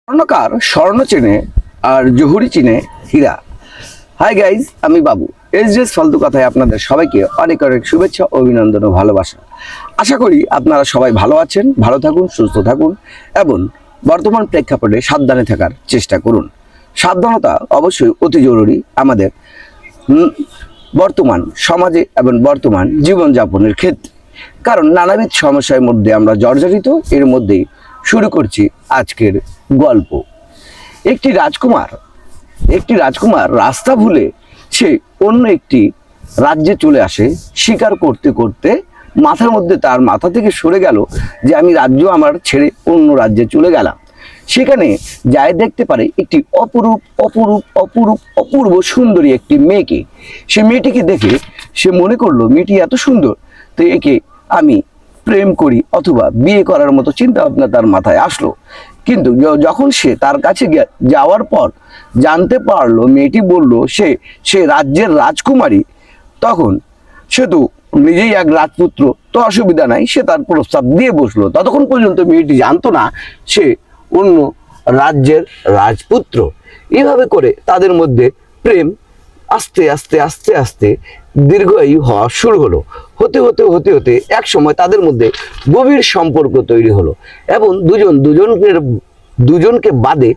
স্বর্ণকার স্বর্ণ চেনে আর জহুরি চিনে হীরা। হাই গাইজ, আমি বাবু। এসজেস ফালতু কথায় আপনাদের সবাইকে অনেক অনেক শুভেচ্ছা, অভিনন্দন ও ভালোবাসা। আশা করি আপনারা সবাই ভালো আছেন, ভালো থাকুন, সুস্থ থাকুন এবং বর্তমান প্রেক্ষাপটে সাবধানে থাকার চেষ্টা করুন। সাবধানতা অবশ্যই অতি জরুরি আমাদের বর্তমান সমাজে এবং বর্তমান জীবনযাপনের ক্ষেত্রে, কারণ নানাবিধ সমস্যার মধ্যে আমরা জর্জরিত। এর মধ্যেই শুরু করছি আজকের গল্প। একটি রাজকুমার রাস্তা ভুলে সে অন্য একটি রাজ্যে চলে আসে। শিকার করতে করতে মাথার মধ্যে তার মাথা থেকে সরে গেল যে আমি রাজ্য আমার ছেড়ে অন্য রাজ্যে চলে গেলাম। সেখানে যায় দেখতে পারে একটি অপূর্ব সুন্দরী একটি মেয়েকে। সে মেয়েটিকে দেখে সে মনে করলো মেয়েটি এত সুন্দর, তো একে আমি প্রেম করি অথবা বিয়ে করার মতো চিন্তা ভাবনা তার মাথায় আসলো। কিন্তু যখন সে তার কাছে যাওয়ার পর জানতে পারলো, মেয়েটি বলল সে রাজ্যের রাজকুমারী, তখন সে তো নিজেই এক রাজপুত্র, তো অসুবিধা নাই, সে তার প্রস্তাব দিয়ে বসলো। ততক্ষণ পর্যন্ত মেয়েটি জানতো না সে অন্য রাজ্যের রাজপুত্র। এভাবে করে তাদের মধ্যে প্রেম আস্তে আস্তে আস্তে আস্তে দীর্ঘায়ু হওয়া শুরু হলো। হতে হতে হতে হতে এক সময় তাদের মধ্যে গভীর সম্পর্ক তৈরি হলো এবং দুজনকে বাদে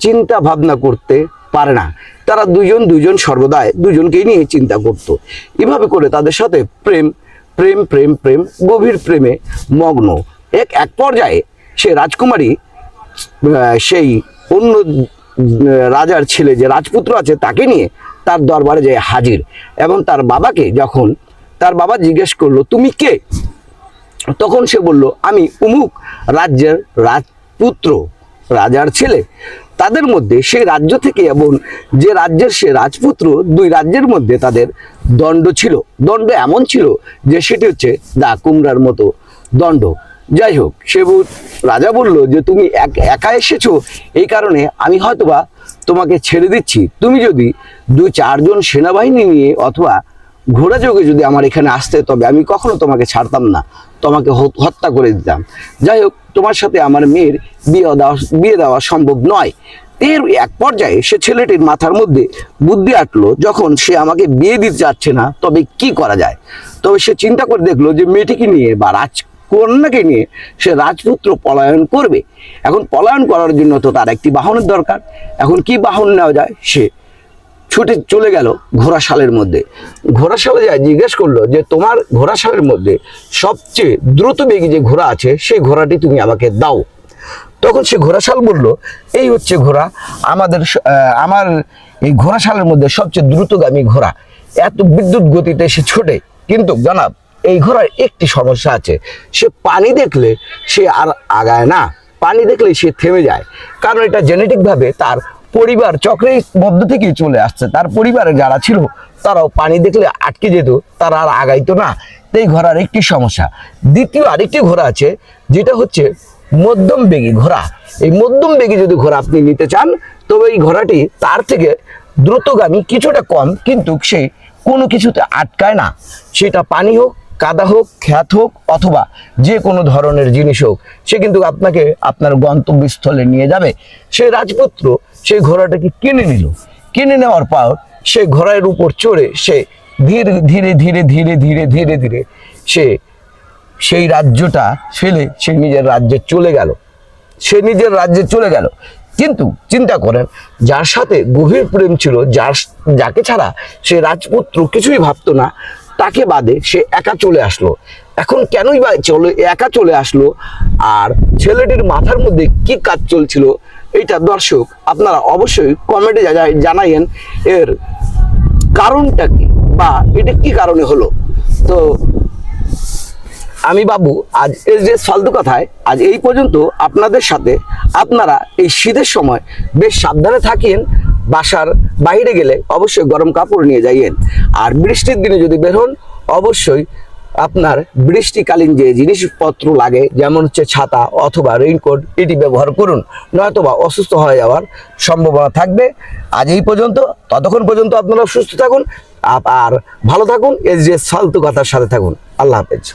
চিন্তা ভাবনা করতে পারে না। তারা দুজন সর্বদাই দুজনকেই নিয়ে চিন্তা করত। এভাবে করে তাদের সাথে প্রেম প্রেম প্রেম প্রেম গভীর প্রেমে মগ্ন। এক পর্যায়ে সে রাজকুমারী সেই অন্য রাজার ছেলে যে রাজপুত্র আছে তাকে নিয়ে তার দরবারে যায় হাজির। এবং তার বাবাকে যখন তার বাবা জিজ্ঞেস করলো তুমি কে, তখন সে বলল আমি অমুক রাজ্যের রাজপুত্র, রাজার ছেলে। তাদের মধ্যে সেই রাজ্য থেকে এবং যে রাজ্যের সে রাজপুত্র, দুই রাজ্যের মধ্যে তাদের দণ্ড ছিল। দণ্ড এমন ছিল যে সেটি হচ্ছে দা কুমড়ার মতো দণ্ড। যাই হোক, রাজা বলল যে তুমি একা এসেছো, এই কারণে আমি হয়তোবা তোমাকে ছেড়ে দিচ্ছি। তুমি যদি 2-4 জন সেনাবাহিনী নিয়ে অথবা ঘোড়া যোগে যদি আমার এখানে আসতে, তবে আমি কখনো তোমাকে ছাড়তাম না, তোমাকে হত্যা করে দিতাম। যাই হোক, তোমার সাথে আমার মেয়ের বিয়ে দেওয়া সম্ভব নয়। এর এক পর্যায়ে সে ছেলেটির মাথার মধ্যে বুদ্ধি আটলো, যখন সে আমাকে বিয়ে দিতে চাচ্ছে না, তবে কি করা যায়। তবে সে চিন্তা করে দেখলো যে মেয়েটিকে নিয়ে বা রাজকন্যাকে নিয়ে সে রাজপুত্র পলায়ন করবে। এখন পলায়ন করার জন্য তো তার একটি বাহনের দরকার। এখন কি বাহন নেওয়া যায়? সে ছুটে চলে গেল ঘোড়াশালের মধ্যে। ঘোড়াশালে যায় জিজ্ঞেস করলো যে তোমার ঘোড়াশালের মধ্যে সবচেয়ে দ্রুতবেগী যে ঘোড়া আছে সেই ঘোড়াটি তুমি আমাকে দাও। তখন সে ঘোড়াশাল বলল এই হচ্ছে ঘোড়া, আমার এই ঘোড়াশালের মধ্যে সবচেয়ে দ্রুতগামী ঘোড়া, এত বিদ্যুৎ গতিতে সে ছোটে। কিন্তু জনাব, এই ঘোড়ার একটি সমস্যা আছে, সে পানি দেখলে সে আর আগায় না, পানি দেখলে সে থেমে যায়। কারণ এটা জেনেটিকভাবে তার পরিবার চক্রের মধ্য থেকেই চলে আসছে। তার পরিবারে যারা ছিল তারাও পানি দেখলে আটকে যেত, তারা আর আগাইতো না। এই ঘোড়ার একটি সমস্যা। দ্বিতীয় আরেকটি ঘোড়া আছে, যেটা হচ্ছে মধ্যম বেগী ঘোড়া। এই মধ্যম বেগী যদি ঘোড়া আপনি নিতে চান, তবে এই ঘোড়াটি তার থেকে দ্রুতগামী, কিছুটা কম, কিন্তু সে কোনো কিছুতে আটকায় না। সেটা পানি হোক, কাদা হোক, খ্যাত হোক অথবা যে কোনো ধরনের জিনিস হোক, সে কিন্তু আপনাকে আপনার গন্তব্যস্থলে নিয়ে যাবে। সেই রাজপুত্র সেই ঘোড়াটাকে কিনে নিল। কিনে নেওয়ার পর সে ঘোড়ার উপর চড়ে সে ধীরে ধীরে ধীরে ধীরে ধীরে ধীরে ধীরে সে সেই রাজ্যটা ফেলে সে নিজের রাজ্যে চলে গেল। কিন্তু চিন্তা করেন, যার সাথে গভীর প্রেম ছিল, যাকে ছাড়া সে রাজপুত্র কিছুই ভাবতো না, তাকে বাদে সে একা চলে আসলো। এখন কেনই বা একা চলে আসলো, আর ছেলেটির মাথার মধ্যে কি কাজ চলছিল, এইটা দর্শক আপনারা অবশ্যই কমেন্টে জানাইয়েন এর কারণটা কি, বা এটা কি কারণে হলো। তো আমি বাবু, আজ এসজেস ফালতু কথায় আজ এই পর্যন্ত আপনাদের সাথে। আপনারা এই শীতের সময় বেশ সাবধানে থাকেন। বাসার বাইরে গেলে অবশ্যই গরম কাপড় নিয়ে যাইয়েন। আর বৃষ্টির দিনে যদি বের হন, অবশ্যই আপনার বৃষ্টিকালীন যে জিনিসপত্র লাগে, যেমন হচ্ছে ছাতা অথবা রেইনকোট, এটি ব্যবহার করুন, নয়তোবা অসুস্থ হয়ে যাওয়ার সম্ভাবনা থাকবে। আজ এই পর্যন্ত, ততক্ষণ পর্যন্ত আপনারা সুস্থ থাকুন আর ভালো থাকুন। এসজেস ফালতু কথার সাথে থাকুন। আল্লাহ হাফেজ।